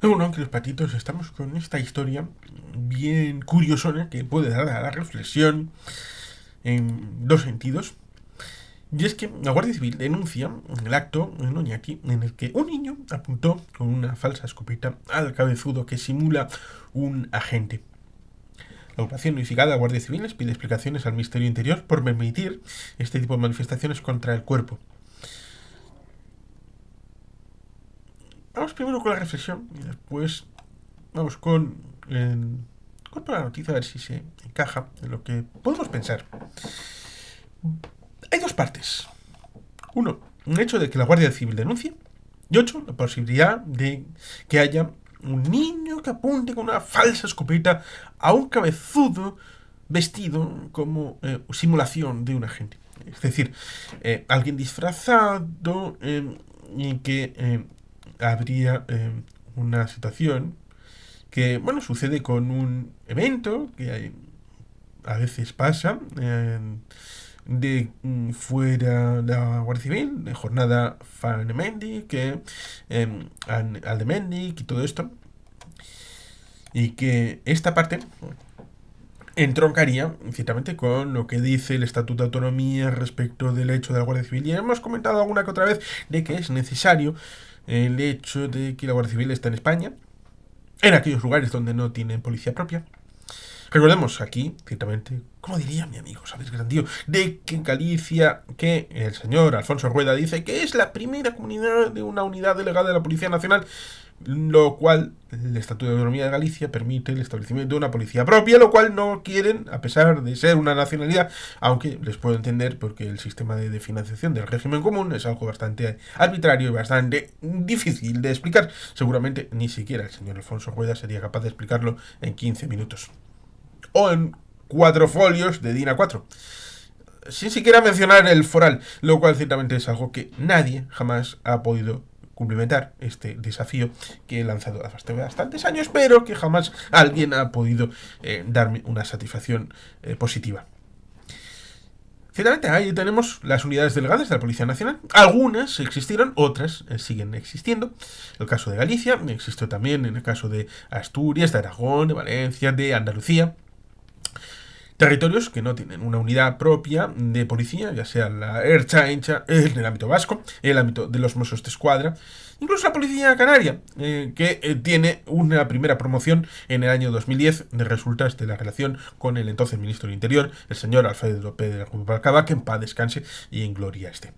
Bueno, que los patitos estamos con esta historia bien curiosona que puede dar a la reflexión en dos sentidos. Y es que la Guardia Civil denuncia el acto en Oñati en el que un niño apuntó con una falsa escopeta al cabezudo que simula un agente. La agrupación unificada de Guardia Civil les pide explicaciones al Ministerio Interior por permitir este tipo de manifestaciones contra el cuerpo. Vamos primero con la reflexión y después vamos con el cuerpo de la noticia a ver si se encaja en lo que podemos pensar. Hay dos partes. Uno, un hecho de que la Guardia Civil denuncie. Y ocho, la posibilidad de que haya un niño que apunte con una falsa escopeta a un cabezudo vestido como simulación de un agente. Es decir, alguien disfrazado y que habría una situación que, bueno, sucede con un evento que a veces pasa de fuera la Guardia Civil, de jornada Fanemendi, que al de Mendic y todo esto, y que esta parte entroncaría ciertamente con lo que dice el Estatuto de Autonomía respecto del hecho de la Guardia Civil. Y hemos comentado alguna que otra vez de que es necesario el hecho de que la Guardia Civil está en España, en aquellos lugares donde no tienen policía propia. Recordemos aquí, ciertamente, como diría mi amigo Sabes Grandío, de que en Galicia, que el señor Alfonso Rueda dice que es la primera comunidad de una unidad delegada de la Policía Nacional, lo cual el Estatuto de Autonomía de Galicia permite el establecimiento de una policía propia, lo cual no quieren, a pesar de ser una nacionalidad, aunque les puedo entender porque el sistema de financiación del régimen común es algo bastante arbitrario y bastante difícil de explicar. Seguramente ni siquiera el señor Alfonso Rueda sería capaz de explicarlo en 15 minutos o en 4 folios de DIN A4, sin siquiera mencionar el foral, lo cual ciertamente es algo que nadie jamás ha podido cumplimentar, este desafío que he lanzado hace bastantes años, pero que jamás alguien ha podido darme una satisfacción positiva. Ciertamente, ahí tenemos las unidades delegadas de la Policía Nacional. Algunas existieron, otras siguen existiendo. El caso de Galicia, existió también en el caso de Asturias, de Aragón, de Valencia, de Andalucía. Territorios que no tienen una unidad propia de policía, ya sea la Ertzaintza en el ámbito vasco, en el ámbito de los Mossos de Escuadra, incluso la Policía Canaria, que tiene una primera promoción en el año 2010 de resultas de la relación con el entonces ministro del Interior, el señor Alfredo Pérez Rubalcaba, que en paz descanse y en gloria esté.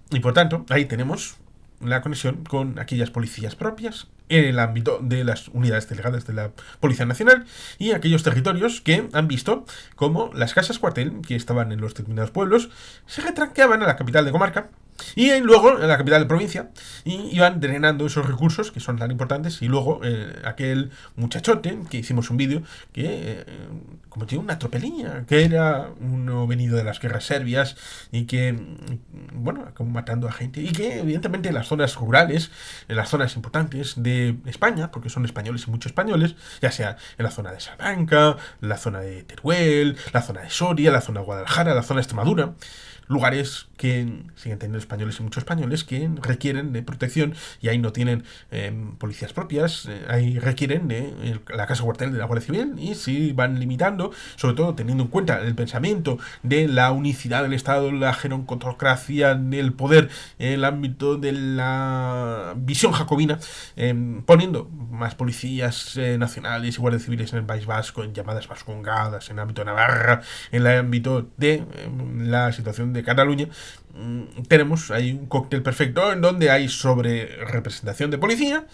Y por tanto, ahí tenemos la conexión con aquellas policías propias en el ámbito de las unidades delegadas de la Policía Nacional y aquellos territorios que han visto cómo las casas cuartel que estaban en los determinados pueblos se retranqueaban a la capital de comarca y luego en la capital de provincia y iban drenando esos recursos que son tan importantes y luego aquel muchachote que hicimos un vídeo que cometió una tropelía que era uno venido de las guerras serbias y que bueno, acabó matando a gente y que evidentemente en las zonas rurales, en las zonas importantes de España, porque son españoles y muchos españoles, ya sea en la zona de Salamanca, la zona de Teruel, la zona de Soria, la zona de Guadalajara, la zona de Extremadura, lugares que siguen teniendo españoles y muchos españoles que requieren de protección y ahí no tienen policías propias, ahí requieren de la casa cuartel de la Guardia Civil y si van limitando, sobre todo teniendo en cuenta el pensamiento de la unicidad del Estado, la gerontocracia del poder, el ámbito de la visión jacobina, poniendo más policías nacionales y guardias civiles en el País Vasco, en llamadas vascongadas, en el ámbito de Navarra, en el ámbito de la situación de Cataluña, tenemos ahí un cóctel perfecto en donde hay sobre representación de policía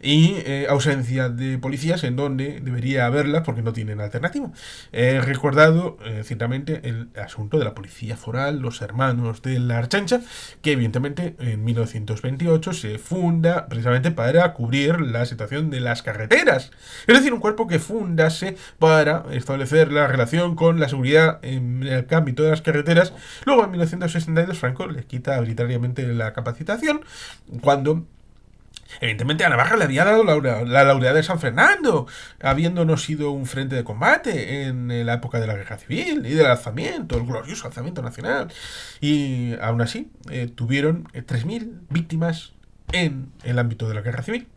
y ausencia de policías en donde debería haberlas porque no tienen alternativa. He recordado ciertamente el asunto de la policía foral, los hermanos de la Archancha, que evidentemente en 1928 se funda precisamente para cubrir la situación de las carreteras. Es decir, un cuerpo que fundase para establecer la relación con la seguridad en el ámbito de las carreteras. Luego en 1962 Franco le quita arbitrariamente la capacitación cuando evidentemente a Navarra le había dado la laureada de San Fernando, habiéndonos sido un frente de combate en la época de la Guerra Civil y del alzamiento, el glorioso alzamiento nacional. Y aún así tuvieron 3.000 víctimas en el ámbito de la Guerra Civil.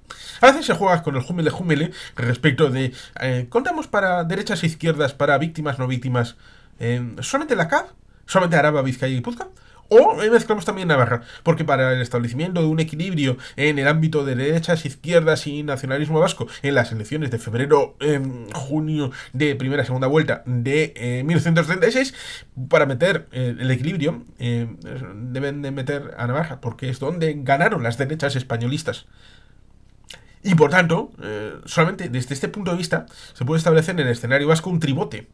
A veces se juega con el júmele júmele respecto de contamos para derechas e izquierdas, para víctimas, no víctimas, solamente la CAV, solamente Araba, Vizcaya y Guipúzcoa. O mezclamos también Navarra, porque para el establecimiento de un equilibrio en el ámbito de derechas, izquierdas y nacionalismo vasco en las elecciones de febrero, junio de primera y segunda vuelta de 1936, para meter el equilibrio, deben de meter a Navarra, porque es donde ganaron las derechas españolistas. Y por tanto, solamente desde este punto de vista se puede establecer en el escenario vasco un tribote.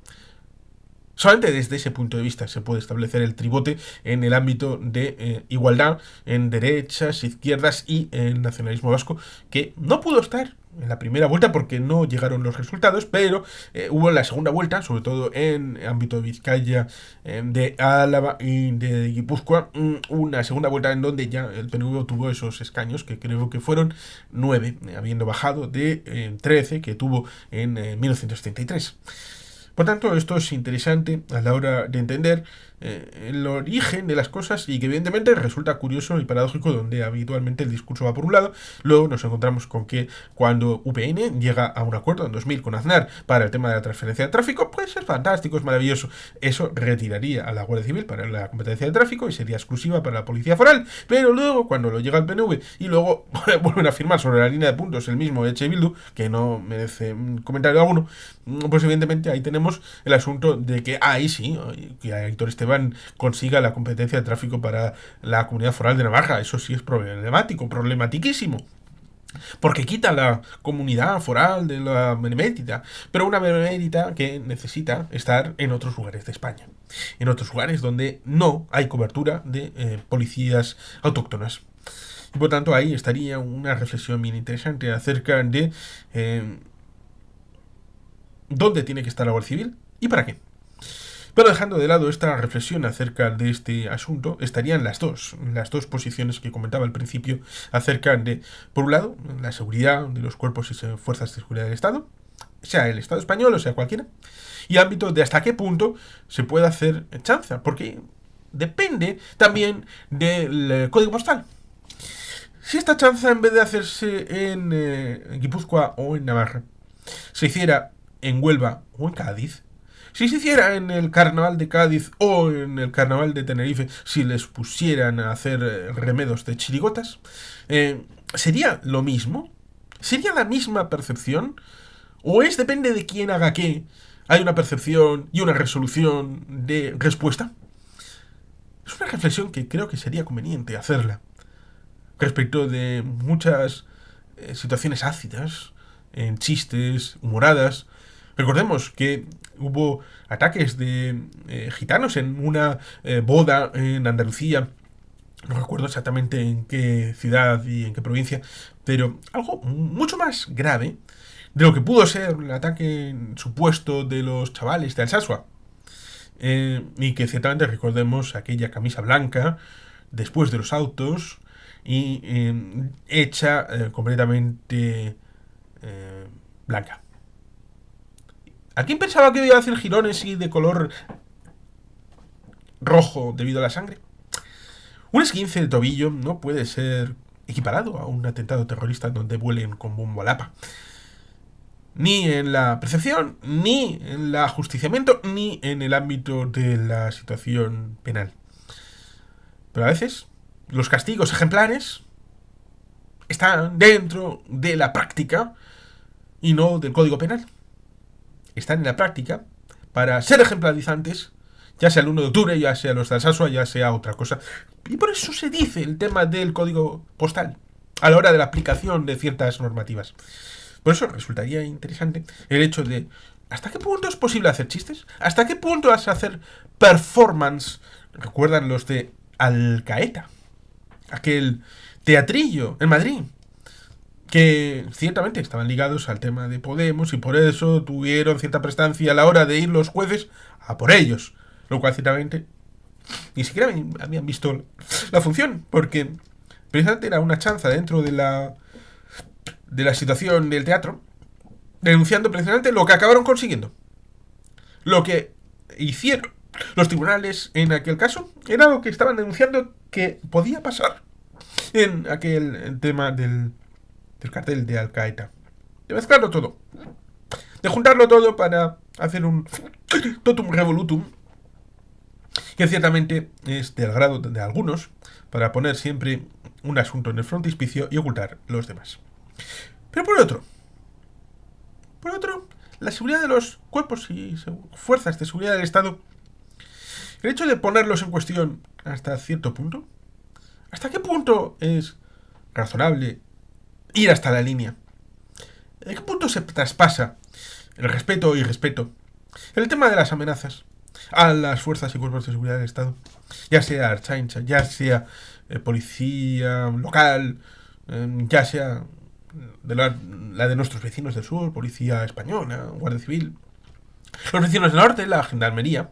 Solamente desde ese punto de vista se puede establecer el tribote en el ámbito de igualdad en derechas, izquierdas y el nacionalismo vasco, que no pudo estar en la primera vuelta porque no llegaron los resultados, pero hubo en la segunda vuelta, sobre todo en el ámbito de Vizcaya, de Álava y de Guipúzcoa, una segunda vuelta en donde ya el PNV tuvo esos escaños, que creo que fueron 9, habiendo bajado de 13 que tuvo en 1933. Por tanto, esto es interesante a la hora de entender el origen de las cosas y que evidentemente resulta curioso y paradójico donde habitualmente el discurso va por un lado. Luego nos encontramos con que cuando UPN llega a un acuerdo en 2000 con Aznar para el tema de la transferencia de tráfico, pues es fantástico, es maravilloso. Eso retiraría a la Guardia Civil para la competencia de tráfico y sería exclusiva para la Policía Foral. Pero luego, cuando lo llega el PNV y luego vuelven a firmar sobre la línea de puntos el mismo Eche Bildu, que no merece comentario alguno, pues evidentemente ahí tenemos el asunto de que ahí sí, que Aitor Esteban consiga la competencia de tráfico para la Comunidad Foral de Navarra. Eso sí es problemático, problematiquísimo. Porque quita la comunidad foral de la benemérita, pero una benemérita que necesita estar en otros lugares de España, en otros lugares donde no hay cobertura de policías autóctonas. Y por tanto ahí estaría una reflexión bien interesante acerca de dónde tiene que estar la Guardia Civil y para qué. Pero dejando de lado esta reflexión acerca de este asunto, estarían las dos posiciones que comentaba al principio acerca de, por un lado, la seguridad de los cuerpos y fuerzas de seguridad del Estado, sea el Estado español o sea cualquiera, y ámbito de hasta qué punto se puede hacer chanza, porque depende también del código postal. Si esta chanza, en vez de hacerse en Guipúzcoa o en Navarra, se hiciera en Huelva o en Cádiz, si se hiciera en el carnaval de Cádiz o en el carnaval de Tenerife, si les pusieran a hacer remedos de chirigotas, ¿sería lo mismo? ¿Sería la misma percepción? ¿O es depende de quién haga qué? ¿Hay una percepción y una resolución de respuesta? Es una reflexión que creo que sería conveniente hacerla respecto de muchas situaciones ácidas, en chistes, humoradas. Recordemos que hubo ataques de gitanos en una boda en Andalucía. No recuerdo exactamente en qué ciudad y en qué provincia, pero algo mucho más grave de lo que pudo ser el ataque supuesto de los chavales de Alsasua. Y que ciertamente recordemos aquella camisa blanca después de los autos y hecha completamente blanca. ¿A quién pensaba que iba a hacer jirones y de color rojo debido a la sangre? Un esguince de tobillo no puede ser equiparado a un atentado terrorista donde vuelen con bombo a lapa. Ni en la percepción, ni en el ajusticiamiento, ni en el ámbito de la situación penal. Pero a veces los castigos ejemplares están dentro de la práctica y no del Código Penal. Están en la práctica para ser ejemplarizantes, ya sea el 1 de octubre, ya sea los de Alsasua, ya sea otra cosa. Y por eso se dice el tema del código postal a la hora de la aplicación de ciertas normativas. Por eso resultaría interesante el hecho de ¿hasta qué punto es posible hacer chistes? ¿Hasta qué punto vas a hacer performance? ¿Recuerdan los de Alcaeta? Aquel teatrillo en Madrid, que ciertamente estaban ligados al tema de Podemos y por eso tuvieron cierta prestancia a la hora de ir los jueces a por ellos. Lo cual ciertamente ni siquiera habían visto la función, porque precisamente era una chanza dentro de la situación del teatro, denunciando precisamente lo que acabaron consiguiendo. Lo que hicieron los tribunales en aquel caso era lo que estaban denunciando que podía pasar en aquel tema del del cartel de Al-Qaeda. De mezclarlo todo. De juntarlo todo para hacer un totum revolutum que ciertamente es del agrado de algunos para poner siempre un asunto en el frontispicio y ocultar los demás. Pero por otro, la seguridad de los cuerpos y fuerzas de seguridad del Estado, el hecho de ponerlos en cuestión hasta cierto punto, ¿hasta qué punto es razonable ir hasta la línea? ¿En qué punto se traspasa el respeto y irrespeto? El tema de las amenazas a las fuerzas y cuerpos de seguridad del Estado, ya sea Archaincha, ya sea policía local, ya sea de la de nuestros vecinos del sur, policía española, guardia civil, los vecinos del norte, la gendarmería.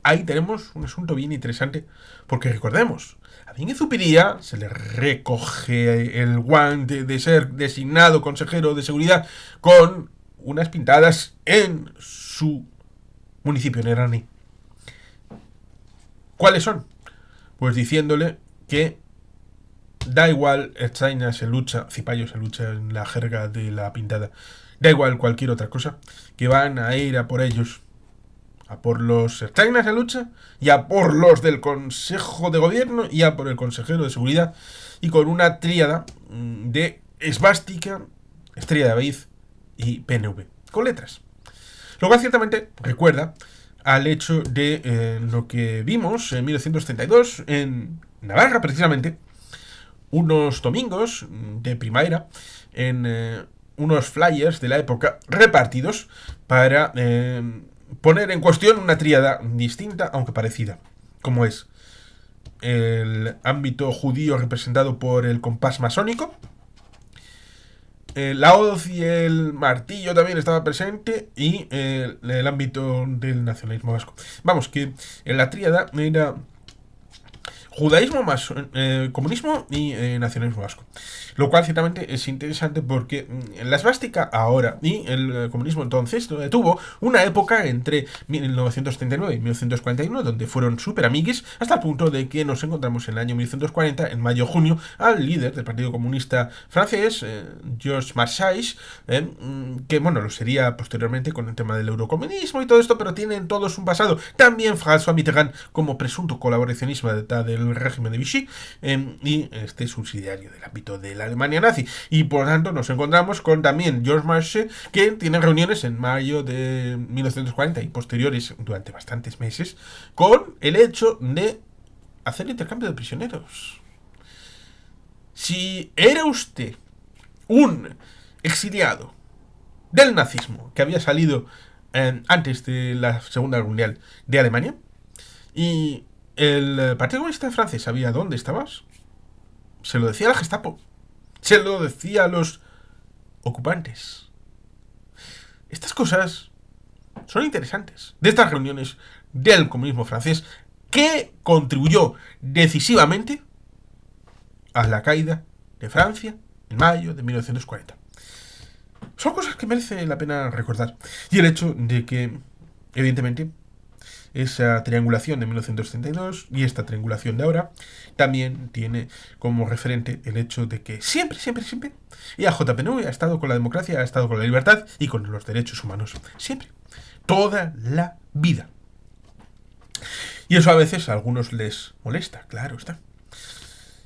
Ahí tenemos un asunto bien interesante, porque recordemos, a Bingen Zupiria se le recoge el guante de ser designado consejero de seguridad con unas pintadas en su municipio Nerani. ¿Cuáles son? Pues diciéndole que da igual, Ertzaina se lucha, Cipayo se lucha en la jerga de la pintada, da igual cualquier otra cosa, que van a ir a por ellos, a por los Ertzaina se lucha, y a por los del Consejo de Gobierno, y a por el consejero de seguridad, y con una tríada de esvástica, estrella de David y PNV, con letras. Lo cual ciertamente recuerda al hecho de lo que vimos en 1932 en Navarra, precisamente, unos domingos de primavera, en unos flyers de la época repartidos para poner en cuestión una tríada distinta, aunque parecida, como es el ámbito judío representado por el compás masónico. La hoz y el martillo también estaba presente, y el ámbito del nacionalismo vasco. Vamos, que en la tríada era judaísmo, comunismo y nacionalismo vasco. Lo cual ciertamente es interesante porque la esvástica ahora y el comunismo entonces tuvo una época entre 1939 y 1941 donde fueron súper amigues, hasta el punto de que nos encontramos en el año 1940, en mayo-junio, al líder del Partido Comunista francés, Georges Marchais, que bueno, lo sería posteriormente con el tema del eurocomunismo y todo esto, pero tienen todos un pasado. También François Mitterrand como presunto colaboracionista del régimen de Vichy, y este subsidiario del ámbito de la Alemania nazi, y por tanto nos encontramos con también Georges Marchais, que tiene reuniones en mayo de 1940 y posteriores durante bastantes meses con el hecho de hacer intercambio de prisioneros. Si era usted un exiliado del nazismo que había salido antes de la Segunda Guerra Mundial de Alemania, y el Partido Comunista francés sabía dónde estabas, se lo decía a la Gestapo, se lo decía a los ocupantes. Estas cosas son interesantes de estas reuniones del comunismo francés, que contribuyó decisivamente a la caída de Francia en mayo de 1940. Son cosas que merece la pena recordar. Y el hecho de que, evidentemente, esa triangulación de 1932 y esta triangulación de ahora también tiene como referente el hecho de que siempre EAJPNV ha estado con la democracia, ha estado con la libertad y con los derechos humanos. Siempre. Toda la vida. Y eso a veces a algunos les molesta, claro está.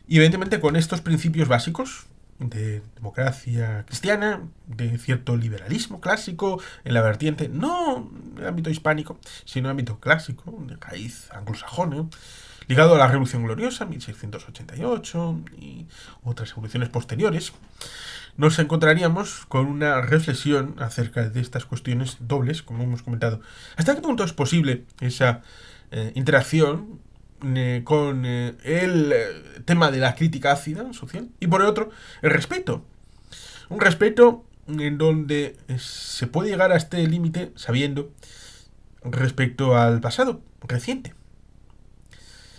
Y evidentemente con estos principios básicos de democracia cristiana, de cierto liberalismo clásico en la vertiente, no en el ámbito hispánico, sino en el ámbito clásico, de raíz anglosajona, ligado a la Revolución Gloriosa, 1688, y otras revoluciones posteriores, nos encontraríamos con una reflexión acerca de estas cuestiones dobles, como hemos comentado. ¿Hasta qué punto es posible esa interacción con el tema de la crítica ácida social? Y por otro, el respeto. Un respeto en donde se puede llegar a este límite sabiendo respecto al pasado reciente.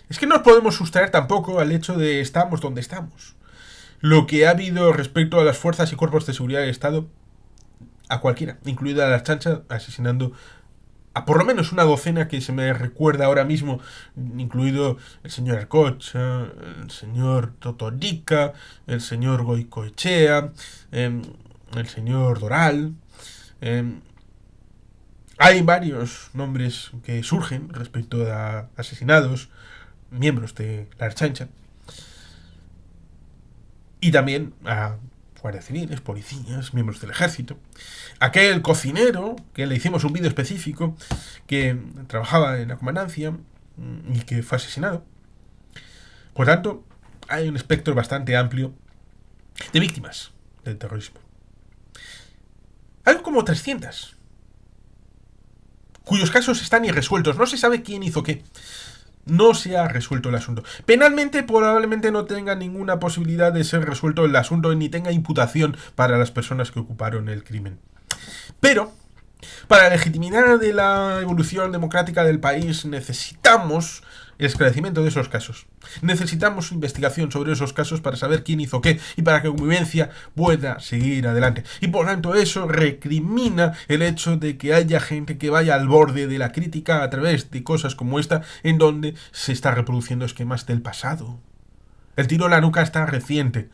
Es que no nos podemos sustraer tampoco al hecho de estamos donde estamos. Lo que ha habido respecto a las fuerzas y cuerpos de seguridad del Estado, a cualquiera, incluida a la Chancha, asesinando a por lo menos una docena que se me recuerda ahora mismo, incluido el señor Arcocha, el señor Totorica, el señor Goicoechea, el señor Doral. em, Hay varios nombres que surgen respecto a asesinados, miembros de la Archancha, y también a guardias civiles, policías, miembros del ejército. Aquel cocinero, que le hicimos un vídeo específico, que trabajaba en la comandancia y que fue asesinado. Por tanto, hay un espectro bastante amplio de víctimas del terrorismo. Algo como 300, cuyos casos están irresueltos. No se sabe quién hizo qué. No se ha resuelto el asunto. Penalmente probablemente no tenga ninguna posibilidad de ser resuelto el asunto ni tenga imputación para las personas que ocuparon el crimen. Pero, para la legitimidad de la evolución democrática del país, necesitamos el esclarecimiento de esos casos. Necesitamos investigación sobre esos casos para saber quién hizo qué y para que la convivencia pueda seguir adelante. Y por tanto eso recrimina el hecho de que haya gente que vaya al borde de la crítica a través de cosas como esta, en donde se está reproduciendo esquemas del pasado. El tiro en la nuca está reciente.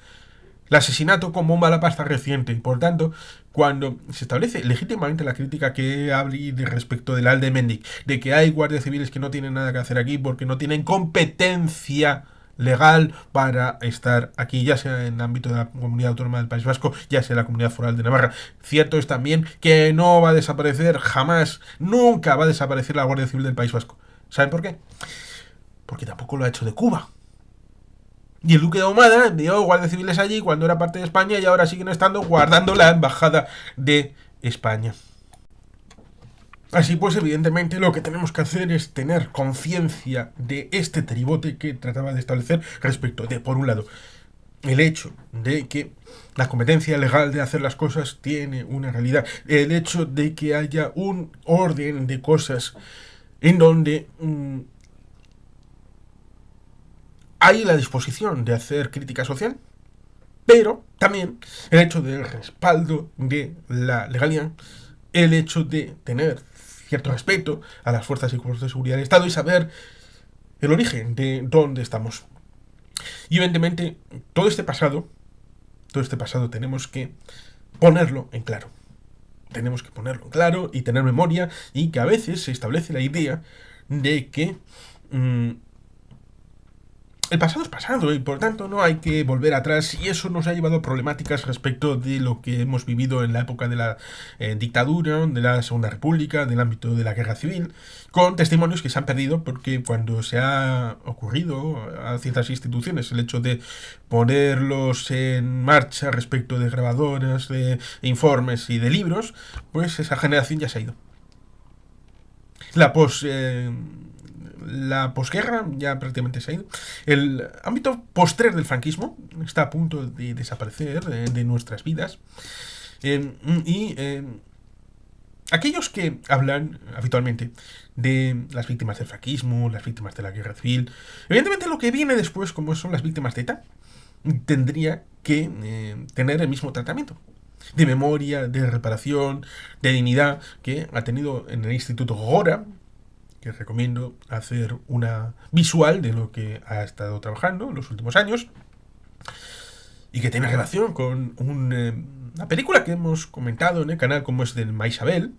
El asesinato con bomba a la pasta reciente. Y por tanto, cuando se establece legítimamente la crítica que hablé de respecto del Alde Mendic, de que hay guardias civiles que no tienen nada que hacer aquí porque no tienen competencia legal para estar aquí, ya sea en el ámbito de la Comunidad Autónoma del País Vasco, ya sea en la Comunidad Foral de Navarra. Cierto es también que no va a desaparecer jamás, nunca va a desaparecer la Guardia Civil del País Vasco. ¿Saben por qué? Porque tampoco lo ha hecho de Cuba. Y el duque de Ahumada envió guardias civiles allí cuando era parte de España y ahora siguen estando guardando la embajada de España. Así pues, evidentemente, lo que tenemos que hacer es tener conciencia de este tribote que trataba de establecer respecto de, por un lado, el hecho de que la competencia legal de hacer las cosas tiene una realidad, el hecho de que haya un orden de cosas en donde hay la disposición de hacer crítica social, pero también el hecho del respaldo de la legalidad, el hecho de tener cierto respeto a las fuerzas y cuerpos de seguridad del Estado y saber el origen de dónde estamos. Y evidentemente todo este pasado tenemos que ponerlo en claro. Tenemos que ponerlo en claro y tener memoria, y que a veces se establece la idea de que el pasado es pasado y por tanto no hay que volver atrás, y eso nos ha llevado a problemáticas respecto de lo que hemos vivido en la época de la dictadura, de la Segunda República, del ámbito de la guerra civil, con testimonios que se han perdido porque cuando se ha ocurrido a ciertas instituciones el hecho de ponerlos en marcha respecto de grabadoras, de informes y de libros, pues esa generación ya se ha ido. La posguerra ya prácticamente se ha ido. El ámbito postrer del franquismo está a punto de desaparecer de nuestras vidas. Aquellos que hablan habitualmente de las víctimas del franquismo, las víctimas de la guerra civil, evidentemente lo que viene después, como son las víctimas de ETA, tendría que tener el mismo tratamiento de memoria, de reparación, de dignidad que ha tenido en el Instituto Gogora, que recomiendo hacer una visual de lo que ha estado trabajando en los últimos años y que tiene relación con una película que hemos comentado en el canal como es de Maisabel,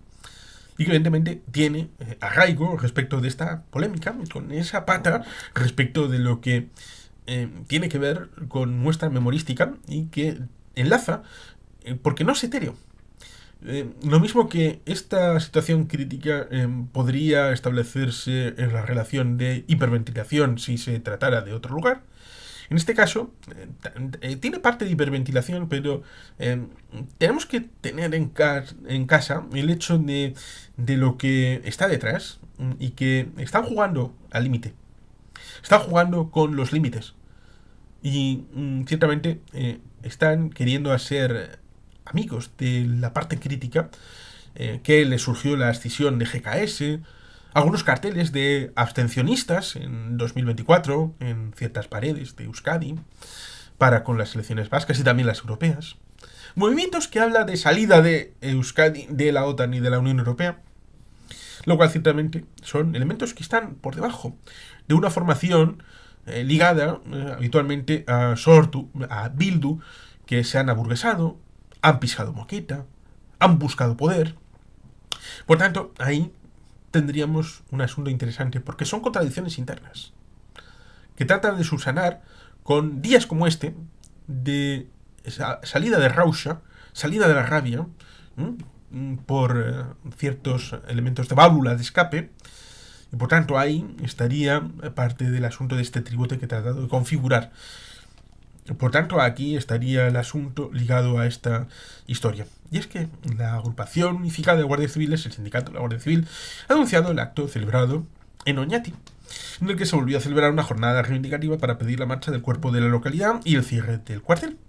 y que evidentemente tiene arraigo respecto de esta polémica, con esa pata respecto de lo que tiene que ver con nuestra memorística y que enlaza, porque no es etéreo. Lo mismo que esta situación crítica podría establecerse en la relación de hiperventilación si se tratara de otro lugar. En este caso, tiene parte de hiperventilación, pero tenemos que tener en casa el hecho de lo que está detrás y que están jugando al límite. Están jugando con los límites. Y ciertamente están queriendo hacer amigos de la parte crítica, que le surgió la escisión de GKS, algunos carteles de abstencionistas en 2024 en ciertas paredes de Euskadi para con las elecciones vascas y también las europeas, movimientos que hablan de salida de Euskadi de la OTAN y de la Unión Europea, Lo cual ciertamente son elementos que están por debajo de una formación ligada habitualmente a Sortu, a Bildu, que se han aburguesado, han pisado moqueta, han buscado poder. Por tanto, ahí tendríamos un asunto interesante, porque son contradicciones internas que tratan de subsanar con días como este de salida de Rausha, salida de la rabia, por ciertos elementos de válvula de escape, y por tanto ahí estaría parte del asunto de este tributo que he tratado de configurar. Por tanto, aquí estaría el asunto ligado a esta historia. Y es que la agrupación unificada de guardias civiles, el sindicato de la Guardia Civil, ha anunciado el acto celebrado en Oñati, en el que se volvió a celebrar una jornada reivindicativa para pedir la marcha del cuerpo de la localidad y el cierre del cuartel.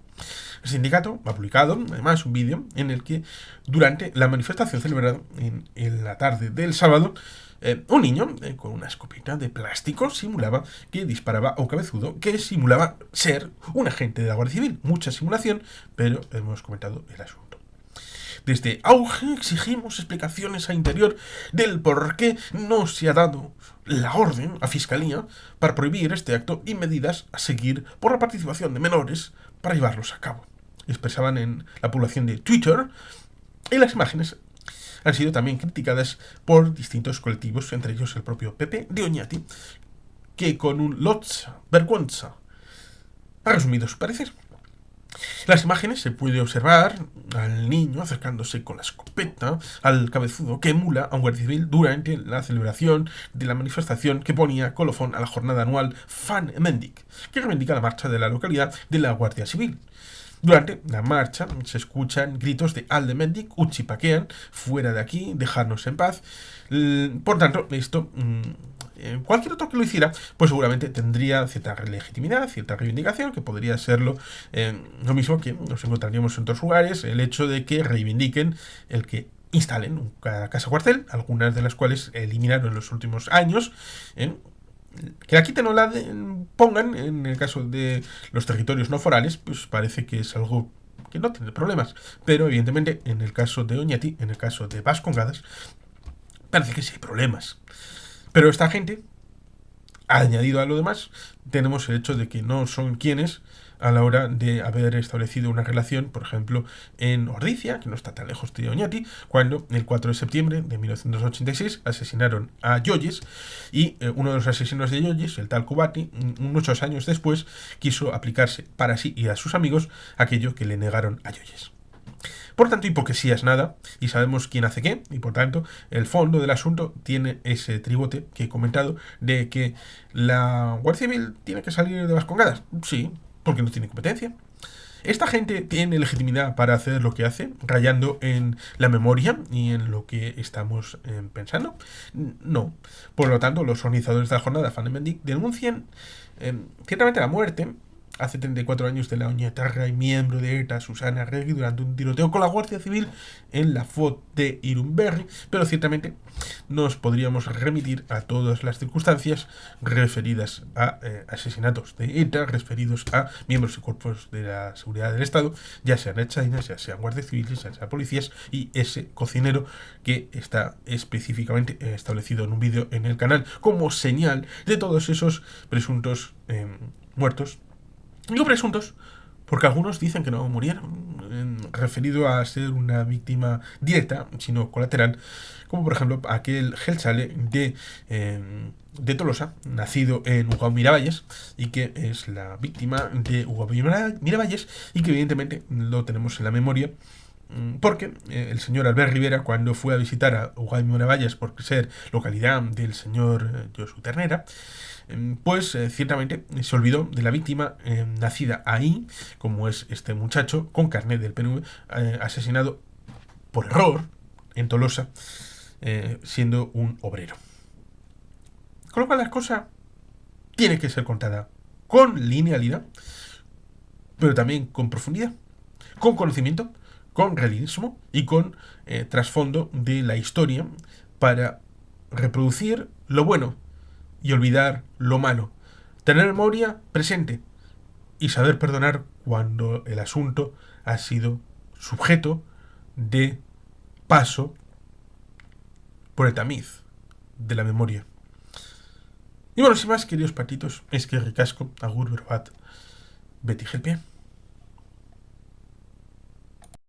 El sindicato ha publicado, además, un vídeo en el que, durante la manifestación celebrada en la tarde del sábado, un niño con una escopeta de plástico simulaba que disparaba a un cabezudo que simulaba ser un agente de la Guardia Civil. Mucha simulación, pero hemos comentado el asunto. Desde Auge exigimos explicaciones a Interior del por qué no se ha dado la orden a Fiscalía para prohibir este acto y medidas a seguir por la participación de menores para llevarlos a cabo. Expresaban en la población de Twitter, y las imágenes han sido también criticadas por distintos colectivos, entre ellos el propio PP de Oñati, que con un lots vergüenza ha resumido su parecer. En las imágenes se puede observar al niño acercándose con la escopeta al cabezudo que emula a un guardia civil durante la celebración de la manifestación que ponía colofón a la jornada anual Fan Mendik, que reivindica la marcha de la localidad de la Guardia Civil. Durante la marcha se escuchan gritos de Alde Mendik, Uchipaquean, fuera de aquí, dejarnos en paz. Por tanto, esto, cualquier otro que lo hiciera, pues seguramente tendría cierta legitimidad, cierta reivindicación, que podría serlo lo mismo que nos encontraríamos en otros lugares, el hecho de que reivindiquen el que instalen un casa cuartel, algunas de las cuales eliminaron en los últimos años, que la quiten o la pongan, en el caso de los territorios no forales, pues parece que es algo que no tiene problemas. Pero evidentemente, en el caso de Oñati, en el caso de Vascongadas, parece que sí hay problemas. Pero esta gente, añadido a lo demás, tenemos el hecho de que no son quienes a la hora de haber establecido una relación, por ejemplo, en Ordicia, que no está tan lejos de Oñati, cuando el 4 de septiembre de 1986 asesinaron a Yoyes, y uno de los asesinos de Yoyes, el tal Kubati, muchos años después, quiso aplicarse para sí y a sus amigos aquello que le negaron a Yoyes. Por tanto, hipocresía es nada, y sabemos quién hace qué, y por tanto, el fondo del asunto tiene ese tribote que he comentado, de que la Guardia Civil tiene que salir de Vascongadas. Sí, porque no tiene competencia. ¿Esta gente tiene legitimidad para hacer lo que hace, rayando en la memoria y en lo que estamos pensando? No. Por lo tanto, los organizadores de la jornada, Fan Mendik, denuncian ciertamente la muerte hace 34 años de la oñetarra y miembro de ETA Susana Arregui durante un tiroteo con la Guardia Civil en la FOT de Irunberri, pero ciertamente nos podríamos remitir a todas las circunstancias referidas a asesinatos de ETA, referidos a miembros y cuerpos de la seguridad del Estado, ya sean echaines, ya sean guardias civiles, ya sean policías, y ese cocinero que está específicamente establecido en un vídeo en el canal como señal de todos esos presuntos muertos. Digo presuntos porque algunos dicen que no murieron, referido a ser una víctima directa, sino colateral, como por ejemplo aquel Gelchale de Tolosa, nacido en Ugao Miravalles, y que es la víctima de Ugao Miravalles, y que evidentemente lo tenemos en la memoria, porque el señor Albert Rivera, cuando fue a visitar a Ugao Miravalles por ser localidad del señor Josu Ternera, pues ciertamente se olvidó de la víctima nacida ahí, como es este muchacho con carnet del PNV, asesinado por error en Tolosa, siendo un obrero. Con lo cual la cosa tiene que ser contada con linealidad, pero también con profundidad, con conocimiento, con realismo y con trasfondo de la historia, para reproducir lo bueno y olvidar lo malo, tener memoria presente y saber perdonar cuando el asunto ha sido sujeto de paso por el tamiz de la memoria. Y bueno, sin más, queridos patitos, es que ricasco, agur, verbat, Betty Gelpia.